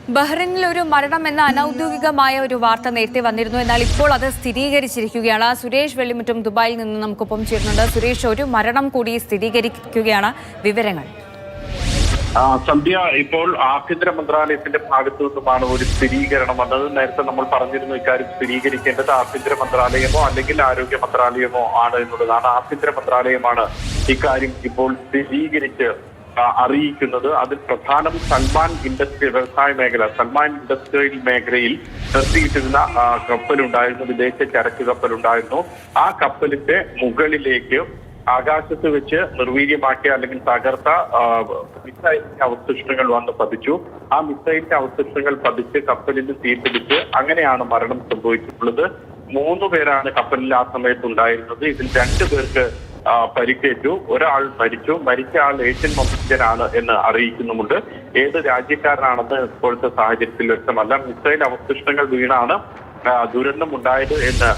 ബഹ്റൈനിൽ ഒരു മരണം എന്ന അനൌദ്യോഗികമായ ഒരു വാർത്ത നേരത്തെ വന്നിരുന്നു. എന്നാൽ ഇപ്പോൾ അത് സ്ഥിരീകരിച്ചിരിക്കുകയാണ്. സുരേഷ് വെള്ളിമുറ്റും ദുബായിൽ നിന്ന് നമുക്കൊപ്പം ചേരുന്നുണ്ട്. സുരേഷ്, ഒരു മരണം കൂടി സ്ഥിരീകരിക്കുകയാണ്. വിവരങ്ങൾ. സന്ധ്യ, ഇപ്പോൾ ആഭ്യന്തര മന്ത്രാലയത്തിന്റെ ഭാഗത്തു നിന്നുമാണ് ഒരു സ്ഥിരീകരണം വന്നത്. നേരത്തെ നമ്മൾ പറഞ്ഞിരുന്നു ഇക്കാര്യം സ്ഥിരീകരിക്കേണ്ടത് ആഭ്യന്തര മന്ത്രാലയമോ അല്ലെങ്കിൽ ആരോഗ്യ മന്ത്രാലയമോ ആണ് എന്നുള്ളതാണ്. ആഭ്യന്തര മന്ത്രാലയമാണ് ഇക്കാര്യം ഇപ്പോൾ സ്ഥിരീകരിച്ച് അറിയിക്കുന്നത്. അതിൽ പ്രധാനം സൽമാൻ ഇൻഡസ്ട്രി വ്യവസായ മേഖല, സൽമാൻ ഇൻഡസ്ട്രിയൽ മേഖലയിൽ നിർത്തിയിട്ടിരുന്ന കപ്പലുണ്ടായിരുന്നു, വിദേശ ചരക്ക് കപ്പലുണ്ടായിരുന്നു. ആ കപ്പലിന്റെ മുകളിലേക്ക് ആകാശത്ത് വെച്ച് നിർവീര്യമാക്കിയ അല്ലെങ്കിൽ തകർത്ത മിസൈലിന്റെ അവശിഷ്ടങ്ങൾ വന്ന് പതിച്ചു. ആ മിസൈലിന്റെ അവശിഷ്ടങ്ങൾ പതിച്ച് കപ്പലിന് തീപിടിച്ച് അങ്ങനെയാണ് മരണം സംഭവിച്ചിട്ടുള്ളത്. 3 പേരാണ് കപ്പലിൽ ആ സമയത്ത് ഉണ്ടായിരുന്നത്. ഇതിൽ 2 പേർക്ക് പരിക്കേറ്റു, ഒരാൾ മരിച്ചു. മരിച്ച ആൾ ഏഷ്യൻ വംശജനാണ് എന്ന് അറിയിക്കുന്നുമുണ്ട്. ഏത് രാജ്യക്കാരനാണെന്ന് ഇപ്പോഴത്തെ സാഹചര്യത്തിൽ വ്യക്തമല്ല. മിസൈൽ അവശിഷ്ടങ്ങൾ വീണാണ് ദുരന്തമുണ്ടായത് എന്ന്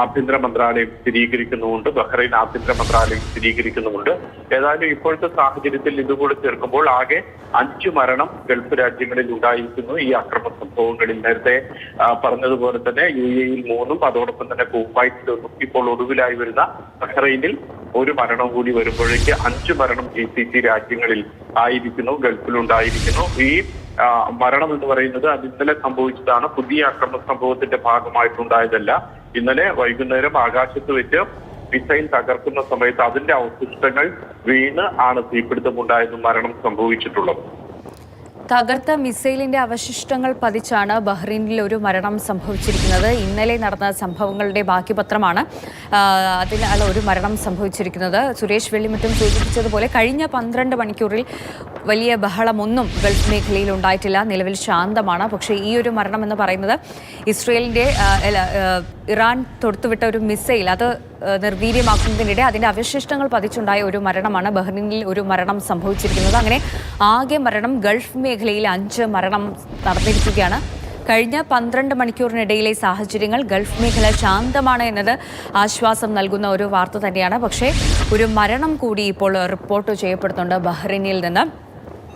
ആഭ്യന്തര മന്ത്രാലയം സ്ഥിരീകരിക്കുന്നുമുണ്ട്. ബഹ്റൈൻ ആഭ്യന്തര മന്ത്രാലയം സ്ഥിരീകരിക്കുന്നുമുണ്ട്. ഏതായാലും ഇപ്പോഴത്തെ സാഹചര്യത്തിൽ ഇതുകൂടി ചേർക്കുമ്പോൾ ആകെ 5 മരണം ഗൾഫ് രാജ്യങ്ങളിൽ ഉണ്ടായിരിക്കുന്നു ഈ അക്രമ സംഭവങ്ങളിൽ. നേരത്തെ പറഞ്ഞതുപോലെ തന്നെ UAE-യിൽ 3, അതോടൊപ്പം തന്നെ കുവൈറ്റിൽ 1, ഇപ്പോൾ ഒടുവിലായി വരുന്ന ബഹ്റൈനിൽ 1 മരണം കൂടി വരുമ്പോഴേക്ക് 5 മരണം GCC രാജ്യങ്ങളിൽ ആയിരിക്കുന്നു, ഗൾഫിലുണ്ടായിരിക്കുന്നു. ഈ മരണം എന്ന് പറയുന്നത് അത് ഇന്നലെ സംഭവിച്ചതാണ്. പുതിയ അക്രമ സംഭവത്തിന്റെ ഭാഗമായിട്ടുണ്ടായതല്ല. ഇന്നലെ വൈകുന്നേരം ആകാശത്ത് വെച്ച് മിസൈൽ തകർക്കുന്ന സമയത്ത് അതിന്റെ അവശിഷ്ടങ്ങൾ വീണ് ആണ് തീപിടുത്തമുണ്ടായതും മരണം സംഭവിച്ചിട്ടുള്ളത്. തകർത്ത മിസൈലിന്റെ അവശിഷ്ടങ്ങൾ പതിച്ചാണ് ബഹ്റൈനിൽ ഒരു മരണം സംഭവിച്ചിരിക്കുന്നത്. ഇന്നലെ നടന്ന സംഭവങ്ങളുടെ ബാക്കി പത്രമാണ് അതിനാണ് ഒരു മരണം സംഭവിച്ചിരിക്കുന്നത്. സുരേഷ് വെള്ളിമുറ്റും സൂചിപ്പിച്ചതുപോലെ കഴിഞ്ഞ 12 മണിക്കൂറിൽ വലിയ ബഹളമൊന്നും ഗൾഫ് മേഖലയിൽ ഉണ്ടായിട്ടില്ല. നിലവിൽ ശാന്തമാണ്. പക്ഷേ ഈ ഒരു മരണം എന്ന് പറയുന്നത് ഇറാൻ തൊടുത്തുവിട്ട ഒരു മിസൈൽ അത് നിർവീര്യമാക്കുന്നതിനിടെ അതിന്റെ അവശിഷ്ടങ്ങൾ പതിച്ചുണ്ടായ ഒരു മരണമാണ് ബഹ്റൈനിൽ ഒരു മരണം സംഭവിച്ചിരിക്കുന്നത്. അങ്ങനെ ആകെ മരണം ഗൾഫ് മേഖലയിൽ 5 മരണം നടന്നിരിക്കുകയാണ്. കഴിഞ്ഞ 12 മണിക്കൂറിനിടയിലെ സാഹചര്യങ്ങൾ ഗൾഫ് മേഖല ശാന്തമാണ് എന്നത് ആശ്വാസം നൽകുന്ന ഒരു വാർത്ത തന്നെയാണ്. പക്ഷേ ഒരു മരണം കൂടി ഇപ്പോൾ റിപ്പോർട്ട് ചെയ്യപ്പെടുന്നുണ്ട് ബഹ്റൈനിൽ നിന്ന്.